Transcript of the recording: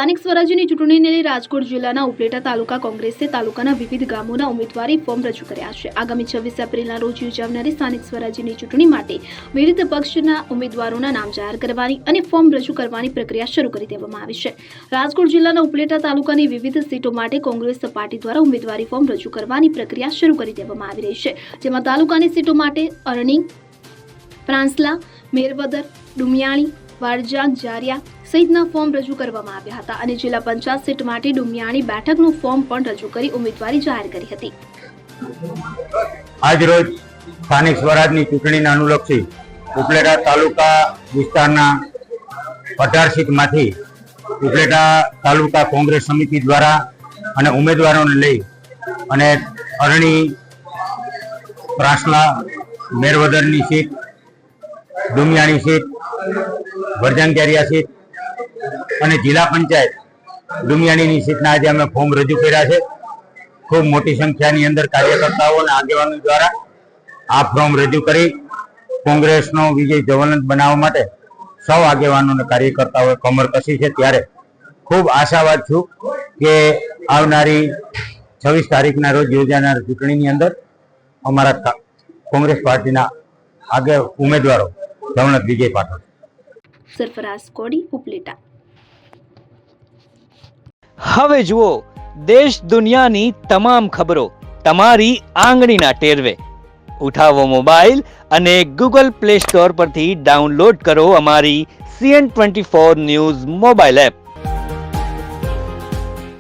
સ્થાનિક સ્વરાજ્યની ચૂંટણીને લઈ રાજકોટ જિલ્લાના ઉપલેટા તાલુકા કોંગ્રેસે તાલુકાના વિવિધ ગામોના ઉમેદવારી ફોર્મ રજૂ કર્યા છે. આગામી 26 એપ્રિલના રોજ યોજાનારી સ્થાનિક સ્વરાજ્યની ચૂંટણી માટે વિવિધ પક્ષના ઉમેદવારોના નામ જાહેર કરવાની અને ફોર્મ રજૂ કરવાની પ્રક્રિયા શરૂ કરી દેવામાં આવી છે. રાજકોટ જિલ્લાના ઉપલેટા તાલુકાની વિવિધ સીટો માટે કોંગ્રેસ પાર્ટી દ્વારા ઉમેદવારી ફોર્મ રજૂ કરવાની પ્રક્રિયા શરૂ કરી દેવામાં આવી રહી છે, જેમાં તાલુકાની સીટો માટે અરણી, પ્રાંસલા, મેરવદર, ડુમિયાણી, વારજા, જારિયા સહિતના ફોર્મ રજૂ કરવામાં આવ્યા હતા અને જિલ્લા પંચાયત સીટ માટે ડુમિયાણી બેઠકનું ફોર્મ પણ રજૂ કરી ઉમેદવારી જાહેર કરી હતી. આજરોજ સ્થાનિક સ્વરાજની ચૂંટણીને અનુલક્ષી ઉપલેટા તાલુકા વિસ્તારના 18 સીટમાંથી ઉપલેટા તાલુકા કોંગ્રેસ સમિતિ દ્વારા અને ઉમેદવારોને લઈ અને Arani, પ્રાસલા, મેરવદરની seat, Dumiyani seat, વરજાંગેરિયા seat અને જિલ્લા પંચાયત ડુમિયાણીની સીટના આજે અમે ફોર્મ રજૂ કર્યા છે. ખૂબ મોટી સંખ્યાની અંદર કાર્યકર્તાઓ અને આગેવાનો દ્વારા આ ફોર્મ રજૂ કરી કોંગ્રેસનો વિજય જ્વલંત બનાવવા માટે સૌ આગેવાનો અને કાર્યકર્તાઓએ કમર કસી છે. ત્યારે ખૂબ આશાવાદ છું કે આવનારી 26 તારીખના રોજ યોજાનાર ચૂંટણીની અંદર અમારા કોંગ્રેસ પાર્ટીના ઉમેદવારો જ્વલંત વિજય પાઠવશે. સરફરાઝ કોડી, ઉપલેટા. હવે જુઓ દેશ દુનિયાની તમામ ખબરો તમારી આંગળીના ટેરવે. ઉઠાવો મોબાઈલ અને ગૂગલ પ્લે સ્ટોર પરથી ડાઉનલોડ કરો અમારી CN24 ન્યૂઝ મોબાઈલ એપ.